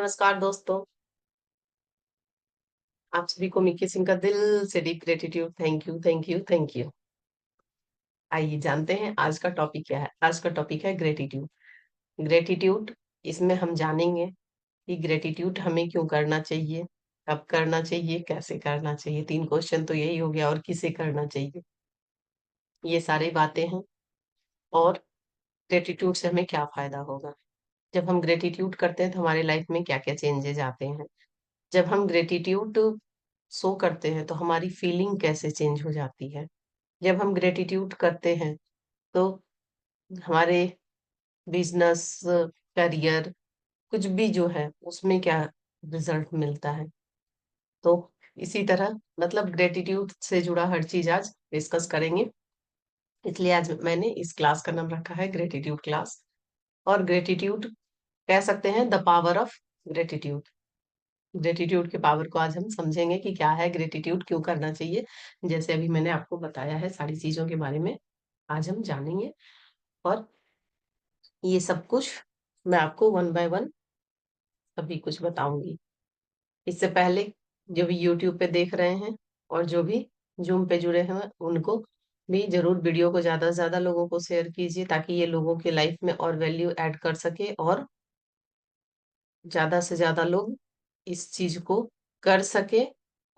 नमस्कार दोस्तों, आप सभी को मिक्की सिंह का दिल से deep gratitude. Thank you, thank you, thank you. आइए जानते हैं आज का टॉपिक क्या है। आज का टॉपिक है ग्रेटिट्यूड। ग्रेटिट्यूड, इसमें हम जानेंगे कि ग्रेटिट्यूड हमें क्यों करना चाहिए, कब करना चाहिए, कैसे करना चाहिए। 3 क्वेश्चन तो यही हो गया, और किसे करना चाहिए, ये सारी बातें हैं। और ग्रेटिट्यूड से हमें क्या फ़ायदा होगा? जब हम ग्रेटिट्यूड करते हैं तो हमारी लाइफ में क्या-क्या चेंजेज़ आते हैं? जब हम ग्रेटिट्यूड शो करते हैं तो हमारी फीलिंग कैसे चेंज हो जाती है? जब हम ग्रेटिट्यूड करते हैं तो हमारे बिजनेस, करियर, कुछ भी जो है उसमें क्या रिजल्ट मिलता है। तो इसी तरह मतलब ग्रेटिट्यूड से जुड़ा हर चीज आज डिस्कस करेंगे। इसलिए आज मैंने इस क्लास का नाम रखा है ग्रेटिट्यूड क्लास। और ग्रेटिट्यूड कह सकते हैं the power of gratitude. Gratitude के पावर को आज हम समझेंगे कि क्या है ग्रेटिट्यूड, क्यों करना चाहिए। जैसे अभी मैंने आपको बताया है, सारी चीजों के बारे में आज हम जानेंगे। और ये सब कुछ मैं आपको वन बाय वन अभी कुछ बताऊंगी। इससे पहले जो भी यूट्यूब पे देख रहे हैं और जो भी जूम पे जुड़े हैं, उनको भी जरूर वीडियो को ज्यादा से ज्यादा लोगों को शेयर कीजिए, ताकि ये लोगों की लाइफ में और वैल्यू ऐड कर सके और ज्यादा से ज्यादा लोग इस चीज को कर सके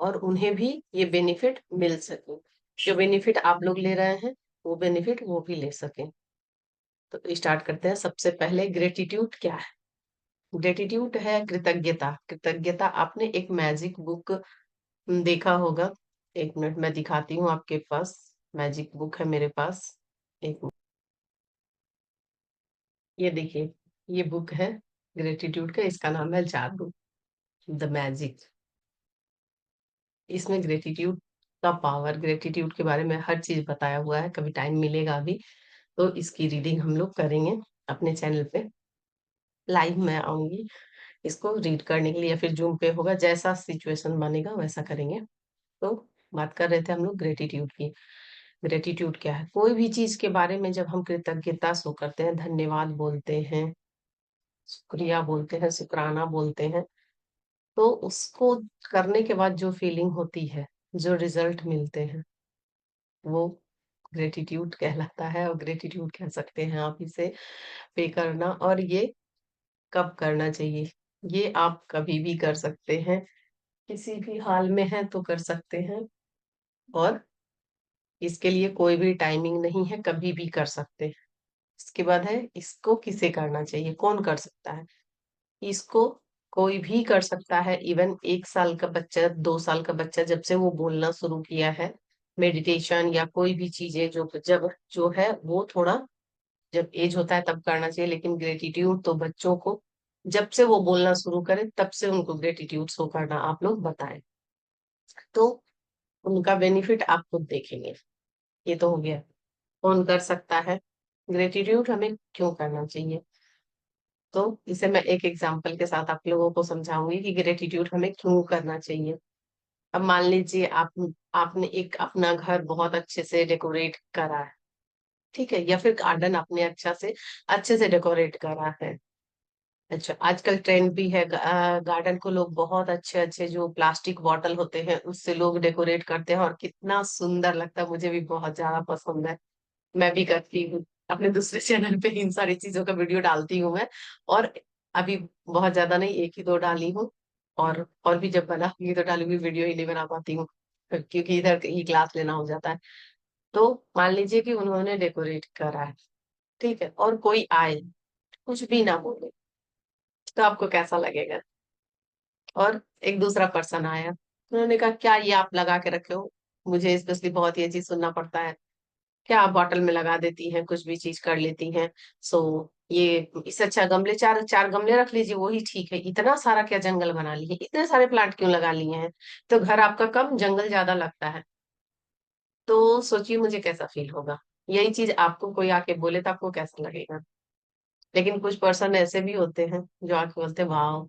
और उन्हें भी ये बेनिफिट मिल सके। जो बेनिफिट आप लोग ले रहे हैं वो बेनिफिट वो भी ले सके। तो स्टार्ट करते हैं। सबसे पहले ग्रेटिट्यूड क्या है? ग्रेटिट्यूड है कृतज्ञता। कृतज्ञता, आपने एक मैजिक बुक देखा होगा। एक मिनट मैं दिखाती हूँ आपके पास। मैजिक बुक है मेरे पास। एक मिनट, ये देखिए, ये बुक है ग्रेटिट्यूड का। इसका नाम है जादू, द मैजिक। इसमें ग्रेटिट्यूड का पावर, ग्रेटिट्यूड के बारे में हर चीज बताया हुआ है। कभी टाइम मिलेगा अभी तो इसकी रीडिंग हम लोग करेंगे अपने चैनल पे। लाइव में आऊंगी इसको रीड करने के लिए, या फिर जूम पे होगा, जैसा सिचुएशन बनेगा वैसा करेंगे। तो बात कर रहे थे हम लोग ग्रेटिट्यूड की। ग्रेटिट्यूड क्या है? कोई भी चीज के बारे में जब हम कृतज्ञता शो करते हैं, धन्यवाद बोलते हैं, शुक्रिया बोलते हैं, शुक्राना बोलते हैं, तो उसको करने के बाद जो फीलिंग होती है, जो रिजल्ट मिलते हैं, वो ग्रेटिट्यूड कहलाता है। और ग्रेटिट्यूड कह सकते हैं आप इसे पे करना। और ये कब करना चाहिए? ये आप कभी भी कर सकते हैं, किसी भी हाल में है तो कर सकते हैं। और इसके लिए कोई भी टाइमिंग नहीं है, कभी भी कर सकते हैं। इसके बाद है इसको किसे करना चाहिए, कौन कर सकता है? इसको कोई भी कर सकता है। इवन 1 साल का बच्चा, 2 साल का बच्चा, जब से वो बोलना शुरू किया है, मेडिटेशन या कोई भी चीजें जो जब जो है वो थोड़ा जब एज होता है तब करना चाहिए। लेकिन ग्रेटिट्यूड तो बच्चों को जब से वो बोलना शुरू करे तब से उनको ग्रेटिट्यूड शो करना आप लोग बताएं, तो उनका बेनिफिट आप खुद देखेंगे। ये तो हो गया कौन कर सकता है। ग्रेटिट्यूड हमें क्यों करना चाहिए, तो इसे मैं एक एग्जांपल के साथ आप लोगों को समझाऊंगी कि ग्रेटिट्यूड हमें क्यों करना चाहिए। अब मान लीजिए आपने एक अपना घर बहुत अच्छे से डेकोरेट करा है, ठीक है, या फिर गार्डन आपने अच्छे से डेकोरेट करा है। अच्छा, आजकल ट्रेंड भी है, गार्डन को लोग बहुत अच्छे अच्छे जो प्लास्टिक बॉटल होते हैं उससे लोग डेकोरेट करते हैं, और कितना सुंदर लगता है। मुझे भी बहुत ज्यादा पसंद है, मैं भी करती हूँ। अपने दूसरे चैनल पे इन सारी चीजों का वीडियो डालती हूँ मैं। और अभी बहुत ज्यादा नहीं, एक ही दो डाली हूँ। और भी जब बनाऊंगी तो डालूंगी, वीडियो ही नहीं बना पाती हूँ क्योंकि इधर ही क्लास लेना हो जाता है। तो मान लीजिए कि उन्होंने डेकोरेट करा है, ठीक है, और कोई आए कुछ भी ना बोले, तो आपको कैसा लगेगा? और एक दूसरा पर्सन आया, उन्होंने कहा क्या ये आप लगा के रखे हो? मुझे स्पेशली बहुत ये चीज सुनना पड़ता है, क्या आप बॉटल में लगा देती हैं, कुछ भी चीज कर लेती हैं। सो ये इससे अच्छा गमले, चार चार गमले रख लीजिए, वही ठीक है। इतना सारा क्या जंगल बना लिए, इतने सारे प्लांट क्यों लगा लिए हैं? तो घर आपका कम, जंगल ज्यादा लगता है। तो सोचिए मुझे कैसा फील होगा। यही चीज आपको कोई आके बोले तो आपको कैसा लगेगा? लेकिन कुछ पर्सन ऐसे भी होते हैं जो आके बोलते हैं वाह,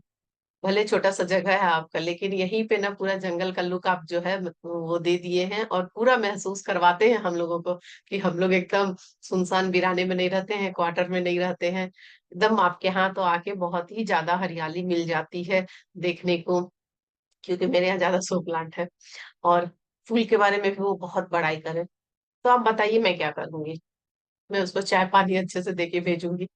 भले छोटा-सा जगह है आपका, लेकिन यहीं पे ना पूरा जंगल का लुक आप जो है वो दे दिए हैं और पूरा महसूस करवाते हैं हम लोगों को कि हम लोग एकदम सुनसान वीराने में नहीं रहते हैं, क्वार्टर में नहीं रहते हैं। एकदम आपके यहाँ तो आके बहुत ही ज़्यादा हरियाली मिल जाती है देखने को, क्योंकि मेरे यहाँ ज़्यादा शो प्लांट है और फूल के बारे में भी वो बहुत बड़ाई करे। तो आप बताइए मैं क्या करूँगी? मैं उसको चाय-पानी अच्छे से देके भेजूँगी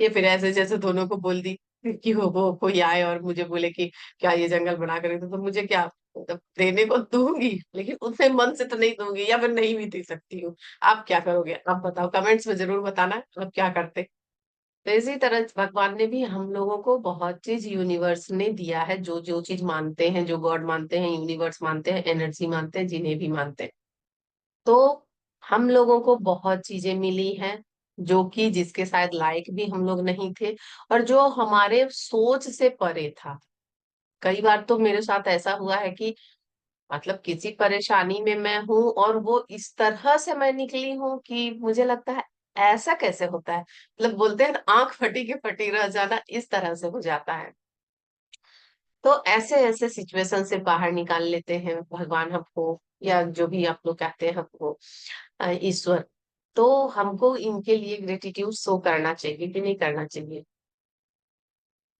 या फिर ऐसे जैसे दोनों को बोल दी कि वो कोई आए और मुझे बोले कि क्या ये जंगल बना कर दे, तो मुझे क्या मतलब देने को दूंगी, लेकिन उतने मन से तो नहीं दूंगी या फिर नहीं भी दे सकती हूँ। आप क्या करोगे? आप बताओ, कमेंट्स में जरूर बताना आप क्या करते। तो इसी तरह भगवान ने भी हम लोगों को बहुत चीज यूनिवर्स ने दिया है, जो जो चीज मानते हैं, जो गॉड मानते हैं, यूनिवर्स मानते हैं, एनर्जी मानते हैं, जिन्हें भी मानते हैं, तो हम लोगों को बहुत चीजें मिली हैं जो कि जिसके शायद लायक भी हम लोग नहीं थे और जो हमारे सोच से परे था। कई बार तो मेरे साथ ऐसा हुआ है कि मतलब किसी परेशानी में मैं हूं और वो इस तरह से मैं निकली हूं कि मुझे लगता है ऐसा कैसे होता है, मतलब बोलते हैं ना, आंख फटी के फटी रह जाना, इस तरह से हो जाता है। तो ऐसे ऐसे सिचुएशन से बाहर निकाल लेते हैं भगवान हमको, या जो भी आप लोग कहते हैं हमको, ईश्वर। तो हमको इनके लिए ग्रेटिट्यूड शो करना चाहिए कि नहीं करना चाहिए?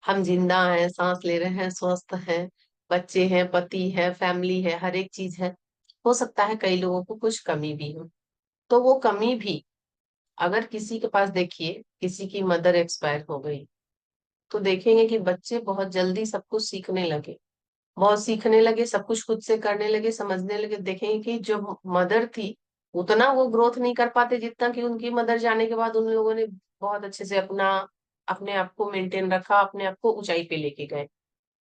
हम जिंदा हैं, सांस ले रहे हैं, स्वस्थ हैं, बच्चे हैं, पति है, फैमिली है, हर एक चीज है। हो सकता है कई लोगों को कुछ कमी भी हो, तो वो कमी भी, अगर किसी के पास देखिए किसी की मदर एक्सपायर हो गई, तो देखेंगे कि बच्चे बहुत जल्दी सब कुछ सीखने लगे, बहुत सीखने लगे, सब कुछ खुद से करने लगे, समझने लगे। देखेंगे कि जो मदर थी उतना वो ग्रोथ नहीं कर पाते जितना कि उनकी मदर जाने के बाद उन लोगों ने बहुत अच्छे से अपने आप को मेंटेन रखा, अपने आप को ऊंचाई पे लेके गए।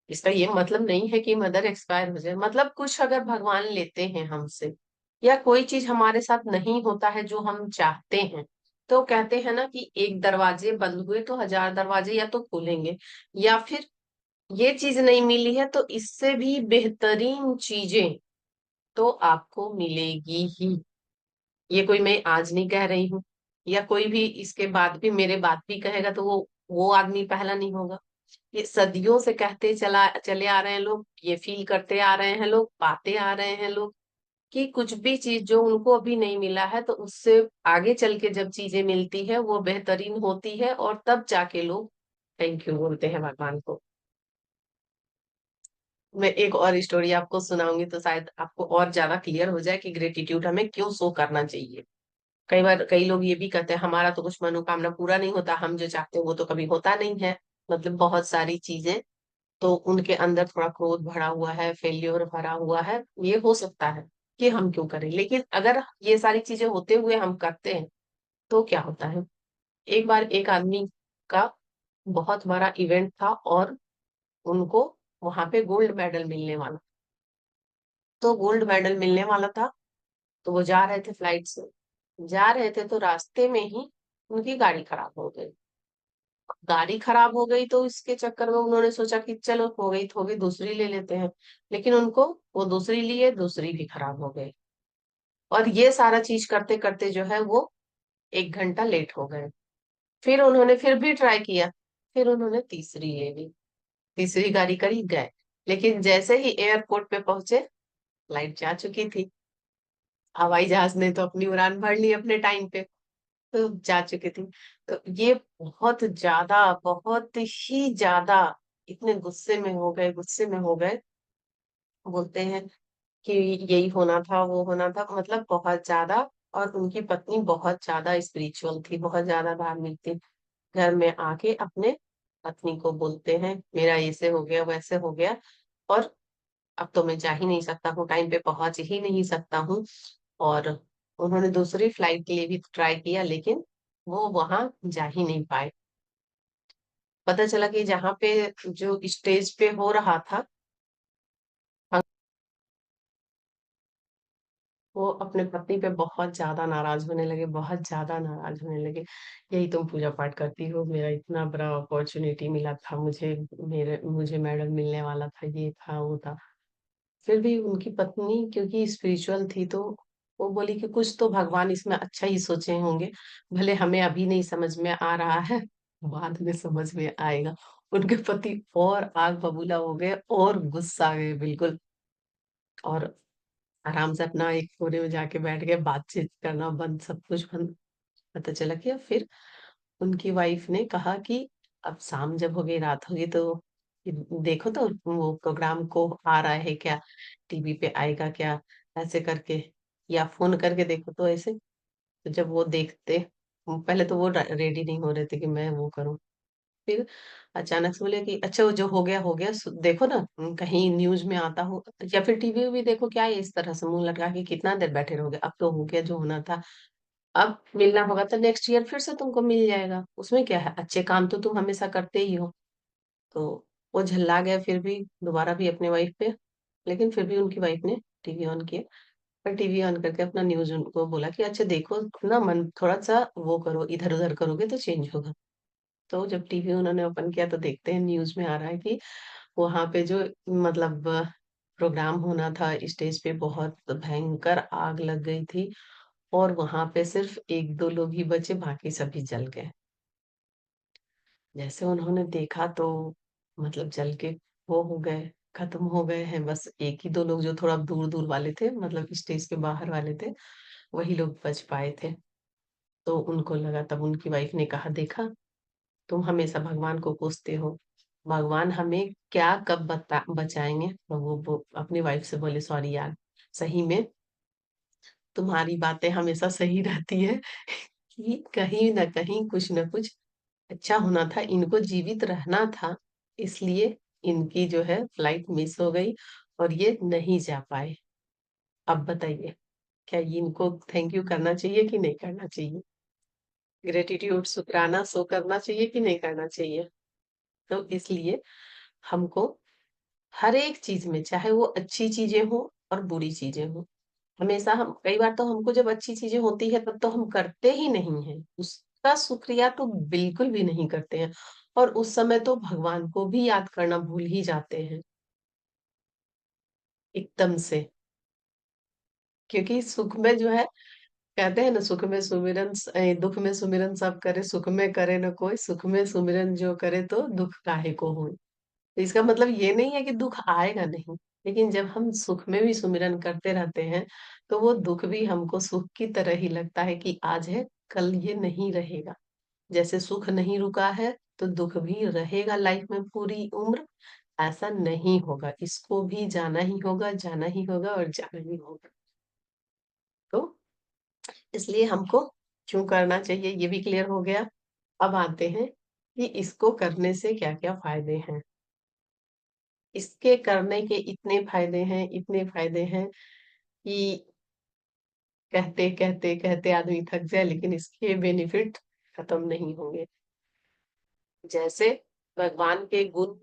इसका ये मतलब नहीं है कि मदर एक्सपायर हो जाए, मतलब कुछ अगर भगवान लेते हैं हमसे या कोई चीज हमारे साथ नहीं होता है जो हम चाहते हैं, तो कहते हैं ना कि एक दरवाजे बंद हुए तो हजार दरवाजे या तो खुलेंगे, या फिर ये चीज नहीं मिली है तो इससे भी बेहतरीन चीजें तो आपको मिलेगी ही। ये कोई मैं आज नहीं कह रही हूँ, या कोई भी इसके बाद भी मेरे बाद भी कहेगा तो वो आदमी पहला नहीं होगा। ये सदियों से कहते चला चले आ रहे हैं लोग, ये फील करते आ रहे हैं लोग, पाते आ रहे हैं लोग कि कुछ भी चीज जो उनको अभी नहीं मिला है तो उससे आगे चल के जब चीजें मिलती है वो बेहतरीन होती है, और तब जाके लोग थैंक यू बोलते हैं भगवान को। मैं एक और स्टोरी आपको सुनाऊंगी तो शायद आपको और ज्यादा क्लियर हो जाए कि ग्रेटिट्यूड हमें क्यों शो करना चाहिए। कई बार कई लोग ये भी कहते हैं हमारा तो कुछ मनोकामना पूरा नहीं होता, हम जो चाहते हैं वो तो कभी होता नहीं है, मतलब बहुत सारी चीजें, तो उनके अंदर थोड़ा क्रोध भरा हुआ है, फेल्योर भरा हुआ है, ये हो सकता है कि हम क्यों करें। लेकिन अगर ये सारी चीजें होते हुए हम करते हैं तो क्या होता है? एक बार एक आदमी का बहुत बड़ा इवेंट था और उनको वहां पे गोल्ड मेडल मिलने वाला, तो गोल्ड मेडल मिलने वाला था, तो वो जा रहे थे फ्लाइट से, जा रहे थे तो रास्ते में ही उनकी गाड़ी खराब हो गई। गाड़ी खराब हो गई तो इसके चक्कर में उन्होंने सोचा कि चलो हो गई तो हो गई, दूसरी ले लेते हैं। लेकिन उनको वो दूसरी लिए, दूसरी भी खराब हो गई, और ये सारा चीज करते करते जो है वो 1 घंटा लेट हो गए। फिर उन्होंने फिर भी ट्राई किया, फिर उन्होंने तीसरी ले ली, तीसरी गाड़ी करी गए। लेकिन जैसे ही एयरपोर्ट पे पहुंचे, फ्लाइट जा चुकी थी, हवाई जहाज ने तो अपनी उड़ान भर ली अपने टाइम पे, तो जा चुकी थी। तो ये बहुत ही ज्यादा इतने गुस्से में हो गए, गुस्से में हो गए, बोलते हैं कि यही होना था, वो होना था, मतलब बहुत ज्यादा। और उनकी पत्नी बहुत ज्यादा स्पिरिचुअल थी, बहुत ज्यादा धार्मिक थी। घर में आके अपने पत्नी को बोलते हैं मेरा ऐसे हो गया, वैसे हो गया, और अब तो मैं जा ही नहीं सकता हूँ, टाइम पे पहुंच ही नहीं सकता हूँ। और उन्होंने दूसरी फ्लाइट के लिए भी ट्राई किया, लेकिन वो वहां जा ही नहीं पाए। पता चला कि जहाँ पे जो स्टेज पे हो रहा था, वो अपने पति पे बहुत ज्यादा नाराज होने लगे, बहुत ज्यादा नाराज होने लगे। यही तुम पूजा पाठ करती हो, मेरा इतना बड़ा अपॉर्चुनिटी मिला था मुझे, मुझे मेडल मिलने वाला था, ये था वो था। फिर भी उनकी पत्नी क्योंकि स्पिरिचुअल थी, तो वो बोली कि कुछ तो भगवान इसमें अच्छा ही सोचे होंगे, भले हमें अभी नहीं समझ में आ रहा है, बाद में समझ में आएगा। उनके पति और आग बबूला हो गए और गुस्सा आ गए बिल्कुल, और आराम से अपना एक कोने में जाके बैठ गए, बातचीत करना बंद, सब कुछ बंद। पता चला कि अब फिर उनकी वाइफ ने कहा कि अब शाम जब हो गई, रात हो गई, तो कि देखो तो वो प्रोग्राम को आ रहा है क्या, टीवी पे आएगा क्या, ऐसे करके, या फ़ोन करके देखो तो ऐसे। तो जब वो देखते, पहले तो वो रेडी नहीं हो रहे थे कि मैं वो करूँ। फिर अचानक से बोले कि अच्छा वो जो हो गया देखो ना, कहीं न्यूज़ में आता हो, या फिर टीवी भी देखो, क्या है इस तरह से मुँह लटका के कितना देर बैठे रहोगे? अब तो हो गया जो होना था। अब मिलना होगा तो नेक्स्ट ईयर फिर से तुमको मिल जाएगा, उसमें क्या है? अच्छे काम तो तुम हमेशा करते ही हो। तो वो झल्ला गए फिर भी, दोबारा भी अपने वाइफ पे, लेकिन फिर भी उनकी वाइफ ने टीवी ऑन किया, और टीवी ऑन करके अपना न्यूज़ उनको बोला कि अच्छा देखो ना, मन थोड़ा-सा वो करो, इधर-उधर करोगे तो चेंज होगा। तो जब टीवी उन्होंने ओपन किया तो देखते हैं न्यूज़ में आ रहा है कि वहाँ पे जो मतलब प्रोग्राम होना था स्टेज पे, बहुत भयंकर आग लग गई थी, और वहाँ पे सिर्फ़ 1-2 लोग ही बचे, बाकी सभी जल गए। जैसे उन्होंने देखा तो मतलब जल के वो हो गए, खत्म हो गए हैं, बस 1 ही 2 लोग जो थोड़ा दूर-दूर वाले थे, मतलब स्टेज के बाहर वाले थे, वही लोग बच पाए थे। तो उनको लगा, तब उनकी वाइफ़ ने कहा, देखा, तुम हमेशा भगवान को कोसते हो, भगवान हमें क्या कब बचाएँगे? तो वो अपनी वाइफ़ से बोले, सॉरी यार, सही में तुम्हारी बातें हमेशा सही रहती है कि कहीं न कहीं कुछ न कुछ अच्छा होना था, इनको जीवित रहना था, इसलिए इनकी जो है फ्लाइट मिस हो गई और ये नहीं जा पाए। अब बताइए, क्या ये इनको थैंक यू करना चाहिए कि नहीं करना चाहिए? ग्रैटिट्यूड शुकराना शो करना चाहिए कि नहीं करना चाहिए? तो इसलिए हमको हर एक चीज़ में, चाहे वो अच्छी चीज़ें हों और बुरी चीज़ें हों, हमेशा हम, कई बार तो हमको जब अच्छी चीज़ें होती है तब तो हम करते ही नहीं हैं, उसका शुक्रिया तो बिल्कुल भी नहीं करते हैं, और उस समय तो भगवान को भी याद करना भूल ही जाते हैं, एकदम से। क्योंकि सुख में जो है, कहते हैं ना, सुख में सुमिरन दुःख में सुमिरन सब करे, सुख में करे न कोई, सुख में सुमिरन जो करे तो दुःख काहे को होय। तो इसका मतलब ये नहीं है कि दुःख आएगा नहीं, लेकिन जब हम सुख में भी सुमिरन करते रहते हैं, तो वो दुःख भी हमको सुख की तरह ही लगता है कि आज है, कल ये नहीं रहेगा। जैसे सुख नहीं रुका है, तो दुःख भी रहेगा लाइफ में पूरी उम्र, ऐसा नहीं होगा। इसको भी जाना ही होगा, जाना ही होगा और जाना ही होगा। तो इसलिए हमको क्यों करना चाहिए, ये भी क्लियर हो गया। अब आते हैं कि इसको करने से क्या-क्या फ़ायदे हैं। इसके करने के इतने फ़ायदे हैं कि कहते, कहते, कहते आदमी थक जाए, लेकिन इसके बेनिफिट खत्म नहीं होंगे। जैसे भगवान के गुण,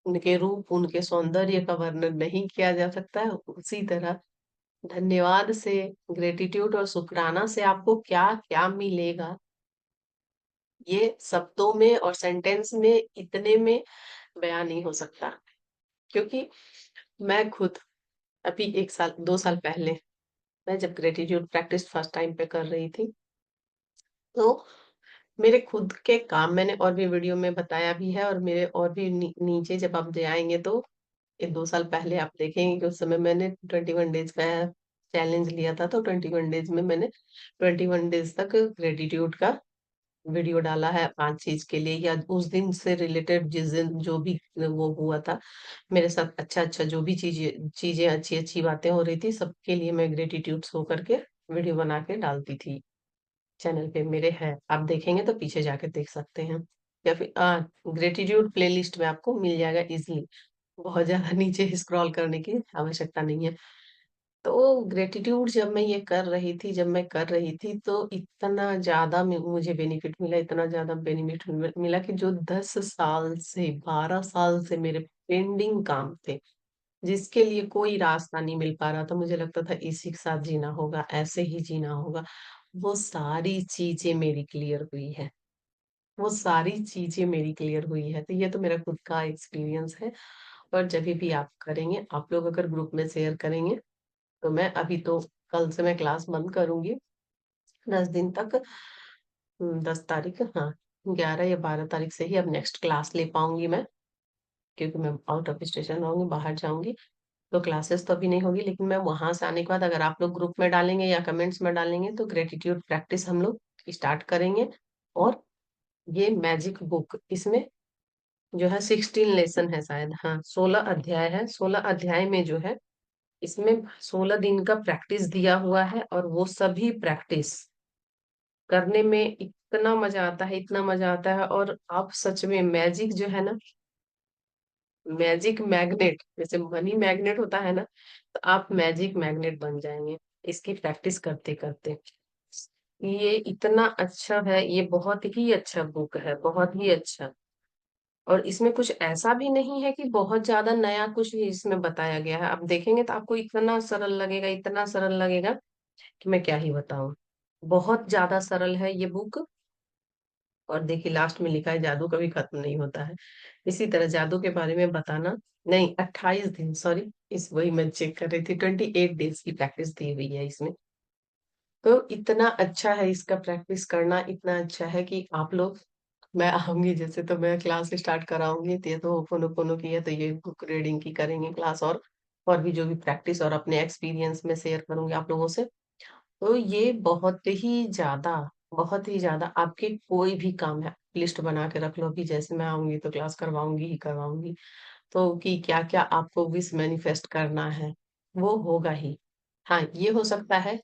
उनके रूप, उनके सौंदर्य का वर्णन नहीं किया जा सकता है, उसी तरह धन्यवाद से, ग्रैटिट्यूड और शुकराना से आपको क्या-क्या मिलेगा, ये शब्दों में और सेंटेंस में, इतने में बयान नहीं हो सकता। क्योंकि मैं खुद अभी 1 साल, 2 साल पहले, मैं जब ग्रैटिट्यूड प्रैक्टिस फर्स्ट टाइम पे कर रही थी, तो मेरे खुद के काम, मैंने और भी वीडियो में बताया भी है, और मेरे और भी नीचे जब आप जाएँगे तो ये 2 साल पहले आप देखेंगे कि उस समय मैंने 21 डेज़ का चैलेंज लिया था, तो 21 डेज़ में मैंने 21 डेज़ तक ग्रैटिट्यूड का वीडियो डाला है 5 चीज़ के लिए, या उस दिन से रिलेटेड जिस दिन जो भी वो हुआ था, मेरे साथ अच्छा-अच्छा जो भी चीज़ें चीज़ें अच्छी-अच्छी बातें हो रही थी, सबके लिए मैं ग्रैटिट्यूड शो करके वीडियो बना के डालती थी। चैनल पे मेरे है, आप देखेंगे तो पीछे जाके देख सकते हैं। या फिर ग्रैटिट्यूड प्लेलिस्ट में आपको मिल जाएगा ईज़िली, बहुत ज़्यादा नीचे स्क्रॉल करने की आवश्यकता नहीं है। तो ग्रैटिट्यूड जब मैं कर रही थी तो इतना ज़्यादा मुझे बेनिफिट मिला, इतना ज़्यादा बेनिफिट मिला कि जो 10 साल से, 12 साल से मेरे पेंडिंग काम थे, जिसके लिए कोई रास्ता नहीं मिल पा रहा था, मुझे लगता था इसी के साथ जीना होगा, ऐसे ही जीना होगा, वो सारी चीज़ें मेरी क्लियर हुई है। वो सारी चीज़ें मेरी क्लियर हुई है। तो ये तो मेरा खुद का एक्सपीरियंस है, और जभी भी आप करेंगे, आप लोग अगर ग्रुप में शेयर करेंगे, तो मैं अभी तो कल से मैं क्लास बंद करूँगी, 10 दिन तक, 10 तारीख, हाँ, 11 या 12 तारीख से ही अब नेक्स्ट क्लास ले पाऊँगी मैं, क्योंकि मैं आउट ऑफ स्टेशन रहूँगी, बाहर जाऊँगी, तो क्लासेस तो अभी नहीं होगी, लेकिन मैं वहाँ से आने के बाद अगर आप लोग ग्रुप में डालेंगे या कमेंट्स में डालेंगे तो ग्रेटिट्यूड प्रैक्टिस हम लोग स्टार्ट करेंगे। और ये मैजिक बुक, इसमें जो है 16 लेसन है शायद, हाँ 16 अध्याय है। 16 अध्याय में जो है, इसमें 16 दिन का प्रैक्टिस दिया हुआ है, और वो सभी प्रैक्टिस करने में इतना मजा आता है, इतना मजा आता है। और आप सच में मैजिक जो है ना, मैजिक मैग्नेट, जैसे मनी मैग्नेट होता है ना, तो आप मैजिक मैग्नेट बन जाएंगे इसकी प्रैक्टिस करते करते। ये इतना अच्छा है, ये बहुत ही अच्छा बुक है, बहुत ही अच्छा। और इसमें कुछ ऐसा भी नहीं है कि बहुत ज्यादा नया कुछ भी इसमें बताया गया है। आप देखेंगे तो आपको इतना सरल लगेगा, इतना सरल लगेगा कि मैं क्या ही बताऊं। बहुत ज्यादा सरल है ये बुक। और देखिए लास्ट में लिखा है, जादू कभी खत्म नहीं होता है। इसी तरह जादू के बारे में बताना। नहीं, 28 दिन, सॉरी, इस वही मैं चेक कर रही थी, 28 डेज की प्रैक्टिस दी हुई है इसमें। तो इतना अच्छा है इसका प्रैक्टिस करना, इतना अच्छा है कि आप लोग, मैं आऊंगी जैसे तो मैं क्लास स्टार्ट कराऊंगी, तो ये तो ओपन ओपन की है, तो ये बुक रीडिंग की करेंगे क्लास। और भी जो भी प्रैक्टिस और अपने एक्सपीरियंस में शेयर करूंगी आप लोगों से। तो ये बहुत ही ज्यादा आपके कोई भी काम है, लिस्ट बना के रख लो, अभी जैसे मैं आऊंगी तो क्लास करवाऊंगी ही करवाऊंगी। तो कि क्या क्या आपको विश मैनिफेस्ट करना है, वो होगा ही। हाँ, ये हो सकता है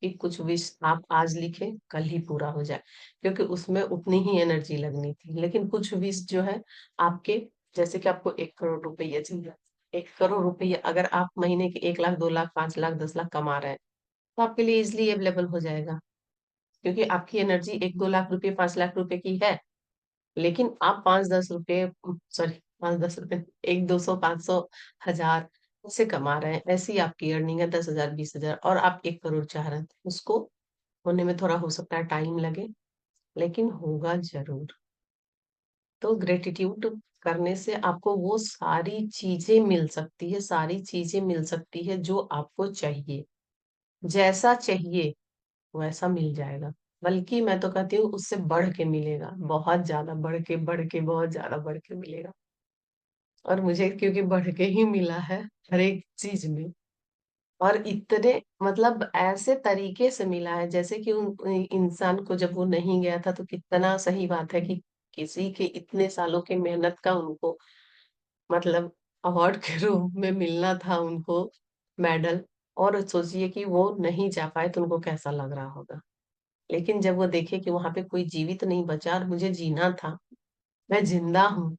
कि कुछ विश आप आज लिखे कल ही पूरा हो जाए, क्योंकि उसमें उतनी ही एनर्जी लगनी थी। लेकिन कुछ विश जो है आपके, जैसे कि आपको 1 करोड़ रुपये चाहिए, 1 करोड़ रुपये अगर आप महीने के 1 लाख, 2 लाख, 5 लाख, 10 लाख कमा रहे हैं, तो आपके लिए इजिली अवेलेबल हो जाएगा। क्योंकि आपकी एनर्जी 1-2 लाख रुपए, 5 लाख रुपए की है। लेकिन आप 5-10 रुपए, सॉरी, 5-10 रुपए, 100, 200, 500, 1000 ऐसे कमा रहे हैं, ऐसी आपकी अर्निंग है, 10,000, 20,000, और आप 1 करोड़ चाह रहे हैं, तो उसको होने में थोड़ा हो सकता है टाइम लगे, लेकिन होगा जरूर। तो ग्रेटिट्यूड करने से आपको वो सारी चीजें मिल सकती है, सारी चीजें मिल सकती है जो आपको चाहिए, जैसा चाहिए वैसा मिल जाएगा। बल्कि मैं तो कहती हूँ उससे बढ़ के मिलेगा, बहुत ज्यादा बढ़ के बहुत ज्यादा बढ़ के मिलेगा। और मुझे क्योंकि बढ़ के ही मिला है हर एक चीज में, और इतने, मतलब ऐसे तरीके से मिला है जैसे कि उन इंसान को जब वो नहीं गया था, तो कितना सही बात है कि किसी के इतने सालों के मेहनत का उनको, मतलब अवार्ड के रूप में मिलना था उनको, मेडल। और सोचिए कि वो नहीं जा पाए तो उनको कैसा लग रहा होगा। लेकिन जब वो देखे कि वहां पे कोई जीवित नहीं बचा और मुझे जीना था, मैं जिंदा हूँ,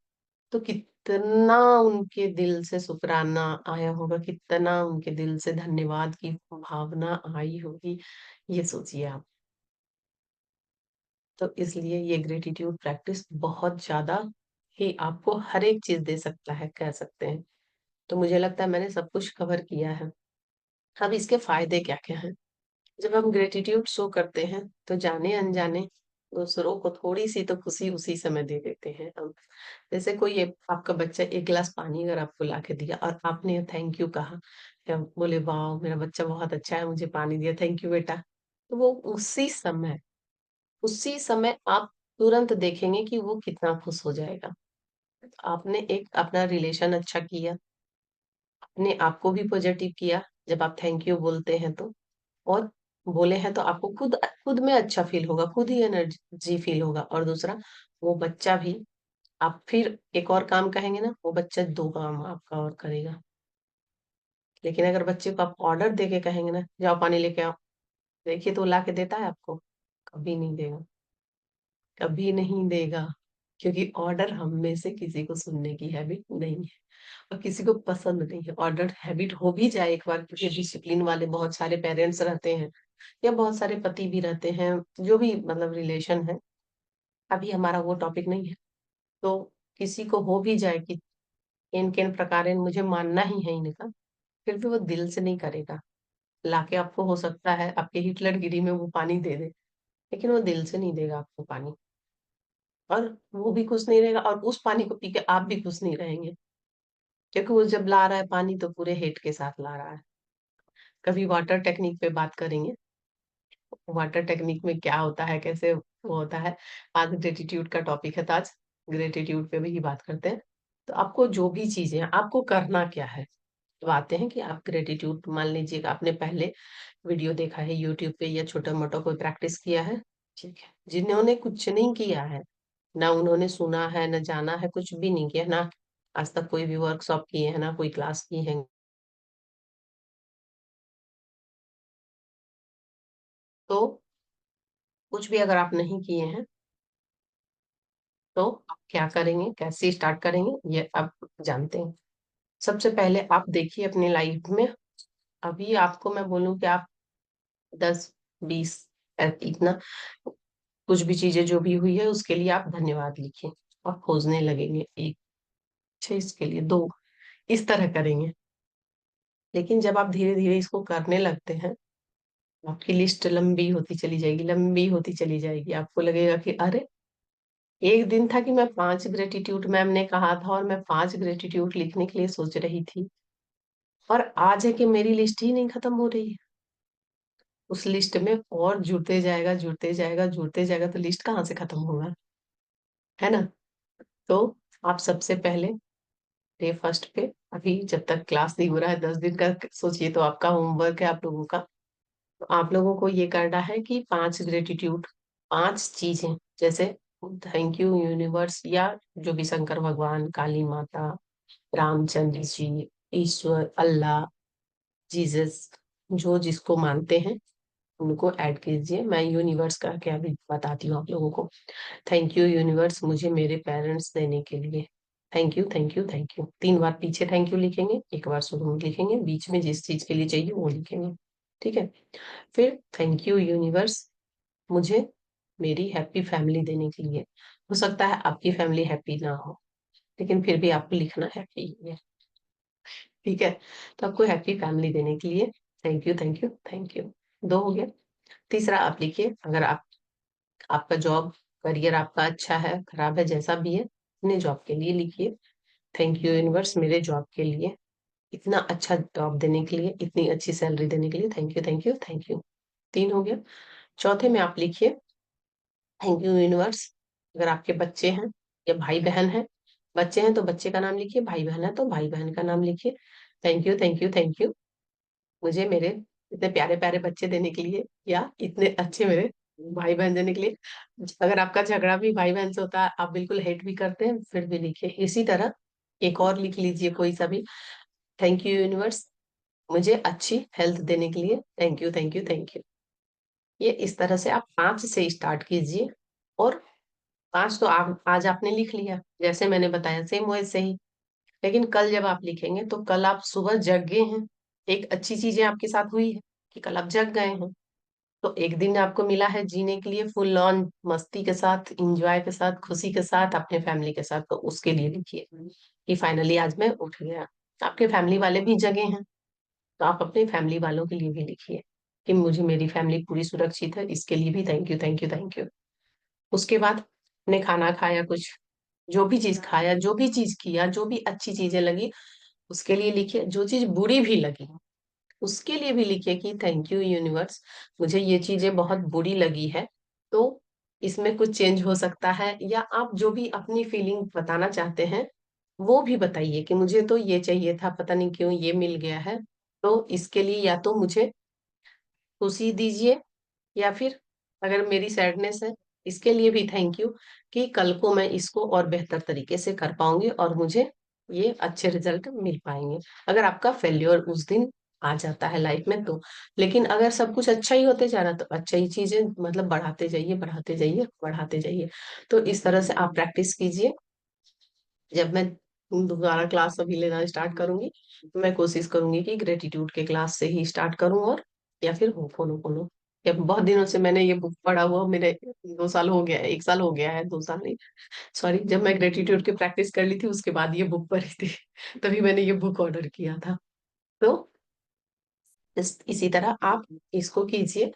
तो कितना उनके दिल से शुक्राना आया होगा, कितना उनके दिल से धन्यवाद की भावना आई होगी, ये सोचिए आप। तो इसलिए ये ग्रेटिट्यूड प्रैक्टिस बहुत ज्यादा ही आपको हर एक चीज दे सकता है, कह सकते हैं। तो मुझे लगता है मैंने सब कुछ कवर किया है। अब इसके फायदे क्या क्या हैं? जब हम ग्रेटिट्यूड शो करते हैं, तो जाने अनजाने दूसरों को थोड़ी सी तो खुशी उसी समय दे देते हैं हम। जैसे कोई आपका बच्चा 1 गिलास पानी अगर आपको ला के दिया और आपने थैंक यू कहा, या बोले वाह मेरा बच्चा बहुत अच्छा है, मुझे पानी दिया, थैंक यू बेटा, तो वो उसी समय आप तुरंत देखेंगे कि वो कितना खुश हो जाएगा। आपने एक अपना रिलेशन अच्छा किया, अपने आप को भी पॉजिटिव किया, जब आप थैंक यू बोलते हैं तो। और बोले हैं तो आपको खुद खुद में अच्छा फील होगा, खुद ही एनर्जी फील होगा। और दूसरा, वो बच्चा भी, आप फिर एक और काम कहेंगे ना, वो बच्चा 2 काम आपका और करेगा। लेकिन अगर बच्चे को आप ऑर्डर दे के कहेंगे ना, जाओ पानी लेके आओ, देखिए तो वो ला के देता है आपको? कभी नहीं देगा, कभी नहीं देगा। क्योंकि ऑर्डर हम में से किसी को सुनने की हैबिट नहीं है, और किसी को पसंद नहीं है। ऑर्डर हैबिट हो भी जाए एक बार, क्योंकि डिसिप्लिन वाले बहुत सारे पेरेंट्स रहते हैं, या बहुत सारे पति भी रहते हैं, जो भी मतलब रिलेशन है, अभी हमारा वो टॉपिक नहीं है। तो किसी को हो भी जाए कि इन किन प्रकार मुझे मानना ही है इनका, फिर भी वो दिल से नहीं करेगा। लाके आपको हो सकता है आपके हिटलरगिरी में वो पानी दे दे, लेकिन वो दिल से नहीं देगा आपको पानी। और वो भी खुश नहीं रहेगा, और उस पानी को पी के आप भी खुश नहीं रहेंगे, क्योंकि वो जब ला रहा है पानी तो पूरे हेट के साथ ला रहा है। कभी वाटर टेक्निक पे बात करेंगे, वाटर टेक्निक में क्या होता है, कैसे वो होता है। आज ग्रेटिट्यूड का टॉपिक है, तो आज ग्रेटिट्यूड पे भी ही बात करते हैं। तो आपको जो भी चीजें, आपको करना क्या है। तो आते हैं कि आप ग्रेटिट्यूड, मान लीजिए कि आपने पहले वीडियो देखा है यूट्यूब पे या छोटा मोटा कोई प्रैक्टिस किया है, ठीक है। जिन्होंने कुछ नहीं किया है, ना उन्होंने सुना है, ना जाना है, कुछ भी नहीं किया, ना आज तक कोई भी वर्कशॉप किए हैं, ना कोई क्लास की है, तो कुछ भी अगर आप नहीं किए हैं, तो आप क्या करेंगे, कैसे स्टार्ट करेंगे, ये आप जानते हैं। सबसे पहले आप देखिए अपनी लाइफ में, अभी आपको मैं बोलूं कि आप 10 20 इतना, कुछ भी चीजें जो भी हुई है उसके लिए आप धन्यवाद लिखिए और खोजने लगेंगे, एक, छह इसके लिए, दो, इस तरह करेंगे। लेकिन जब आप धीरे धीरे इसको करने लगते हैं, आपकी लिस्ट लंबी होती चली जाएगी, लंबी होती चली जाएगी। आपको लगेगा कि अरे, एक दिन था कि मैं 5 ग्रेटिट्यूड, मैम ने कहा था और मैं 5 ग्रेटिट्यूड लिखने के लिए सोच रही थी, और आज है कि मेरी लिस्ट ही नहीं खत्म हो रही है। उस लिस्ट में और जुड़ते जाएगा, जुड़ते जाएगा, जुड़ते जाएगा, तो लिस्ट कहाँ से खत्म होगा, है ना। तो आप सबसे पहले डे फर्स्ट पे, अभी जब तक क्लास नहीं हो रहा है, 10 दिन का सोचिए, तो आपका होमवर्क है आप लोगों का। तो आप लोगों को ये करना है कि 5 ग्रेटिट्यूड, 5 चीजें, जैसे थैंक यू यूनिवर्स, या जो भी शंकर भगवान, काली माता, रामचंद्र जी, ईश्वर, अल्लाह, जीसस, जो जिसको मानते हैं उनको ऐड कीजिए। मैं यूनिवर्स का क्या भी बताती हूँ आप लोगों को। थैंक यू यूनिवर्स मुझे मेरे पेरेंट्स देने के लिए, thank you, thank you, thank you. 3 बार पीछे थैंक यू लिखेंगे, एक बार शुरू में लिखेंगे, बीच में जिस चीज के लिए चाहिए वो लिखेंगे, ठीक है। फिर थैंक यू यूनिवर्स मुझे मेरी हैप्पी फैमिली देने के लिए। हो सकता है आपकी फैमिली हैप्पी ना हो, लेकिन फिर भी आपको लिखना हैप्पी है, ठीक है। तो आपको हैप्पी फैमिली देने के लिए thank you, thank you, thank you. दो हो गया। तीसरा आप लिखिए, अगर आप, आपका जॉब, करियर आपका अच्छा है खराब है जैसा भी है, अपने जॉब के लिए लिखिए, थैंक यू यूनिवर्स मेरे जॉब के लिए, इतना अच्छा जॉब देने के लिए, इतनी अच्छी सैलरी देने के लिए, thank you, thank you, thank you. 3 हो गया। चौथे में आप लिखिए, थैंक यू यूनिवर्स, अगर आपके बच्चे हैं या भाई बहन है, बच्चे हैं तो बच्चे का नाम लिखिए, भाई बहन है तो भाई बहन का नाम लिखिए। Thank you, thank you, thank you मुझे मेरे इतने प्यारे प्यारे बच्चे देने के लिए, या इतने अच्छे मेरे भाई बहन देने के लिए। अगर आपका झगड़ा भी भाई बहन से होता है, आप बिल्कुल हेट भी करते हैं, फिर भी लिखिए इसी तरह। एक और लिख लीजिए कोई सा भी, थैंक यू यूनिवर्स मुझे अच्छी हेल्थ देने के लिए, thank you, thank you, thank you. ये इस तरह से आप 5 से स्टार्ट कीजिए। और 5 तो आप आज आपने लिख लिया जैसे मैंने बताया, सेम वैसे ही। लेकिन कल जब आप लिखेंगे, तो कल आप सुबह जग गए हैं, एक अच्छी चीजें आपके साथ हुई है कि कल आप जग गए हैं, तो एक दिन आपको मिला है जीने के लिए, फुल ऑन मस्ती के साथ, इंजॉय के साथ, खुशी के साथ, अपने फैमिली के साथ, तो उसके लिए लिखिए कि फाइनली आज मैं उठ गया। आपके फैमिली वाले भी जगे हैं, तो आप अपने फैमिली वालों के लिए भी लिखिए कि मुझे मेरी फैमिली पूरी सुरक्षित है, इसके लिए भी thank you, thank you, thank you. उसके बाद ने खाना खाया, कुछ जो भी चीज खाया, जो भी चीज किया, जो भी अच्छी चीजें लगी उसके लिए लिखिए, जो चीज बुरी भी लगी उसके लिए भी लिखिए कि थैंक यू यूनिवर्स मुझे ये चीजें बहुत बुरी लगी है, तो इसमें कुछ चेंज हो सकता है, या आप जो भी अपनी फीलिंग बताना चाहते हैं वो भी बताइए कि मुझे तो ये चाहिए था, पता नहीं क्यों ये मिल गया है, तो इसके लिए या तो मुझे खुशी दीजिए, या फिर अगर मेरी सैडनेस है इसके लिए भी थैंक यू, कि कल को मैं इसको और बेहतर तरीके से कर पाऊंगी और मुझे ये अच्छे रिजल्ट मिल पाएंगे। अगर आपका फेल्योर उस दिन आ जाता है लाइफ में तो, लेकिन अगर सब कुछ अच्छा ही होते जा रहा तो अच्छा ही चीजें, मतलब बढ़ाते जाइए, बढ़ाते जाइए, बढ़ाते जाइए। तो इस तरह से आप प्रैक्टिस कीजिए। जब मैं दोबारा क्लास अभी लेना स्टार्ट करूंगी, तो मैं कोशिश करूंगी कि ग्रेटिट्यूड के क्लास से ही स्टार्ट करूं, और या फिर हो फॉलो करो। या बहुत दिनों से मैंने ये बुक पढ़ा हुआ, मेरे 2 साल हो गया है, 1 साल हो गया है, 2 साल नहीं, सॉरी, जब मैं ग्रेटिट्यूड की प्रैक्टिस कर ली थी उसके बाद ये बुक पढ़ी थी तभी मैंने ये बुक ऑर्डर किया था। तो इसी तरह आप इसको कीजिए,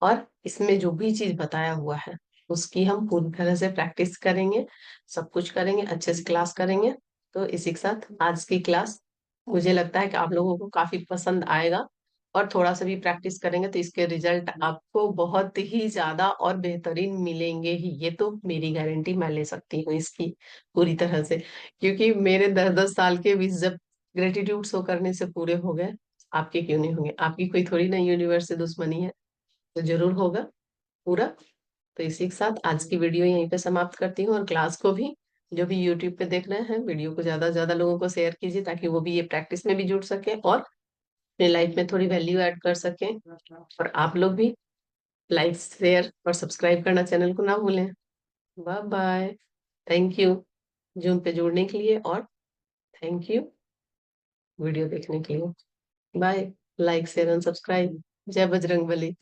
और इसमें जो भी चीज बताया हुआ है उसकी हम पूरी तरह से प्रैक्टिस करेंगे, सब कुछ करेंगे, अच्छे से क्लास करेंगे। तो इसी के साथ आज की क्लास मुझे लगता है कि आप लोगों को काफी पसंद आएगा, और थोड़ा-सा भी प्रैक्टिस करेंगे तो इसके रिजल्ट आपको बहुत ही ज़्यादा और बेहतरीन मिलेंगे ही। ये तो मेरी गारंटी मैं ले सकती हूँ इसकी पूरी तरह से। क्योंकि मेरे 10-10 साल के विश जब ग्रैटिट्यूड शो करने से पूरे हो गए, आपके क्यों नहीं होंगे? आपकी कोई थोड़ी ना यूनिवर्स से दुश्मनी है, तो ज़रूर होगा पूरा। तो इसी के साथ आज की वीडियो यहीं पे समाप्त करती हूँ और क्लास को भी जो भी यूट्यूब पे देख रहे हैं, वीडियो को ज़्यादा से ज़्यादा लोगों को शेयर कीजिए ताकि वो भी ये प्रैक्टिस में भी जुड़ सकें और अपने लाइफ में थोड़ी वैल्यू ऐड कर सकें। और आप लोग भी लाइक, शेयर और सब्सक्राइब करना चैनल को ना भूलें। Bye bye. Thank you Zoom पे जुड़ने के लिए और थैंक यू वीडियो देखने के लिए। Bye. Like, share and subscribe. जय बजरंगबली।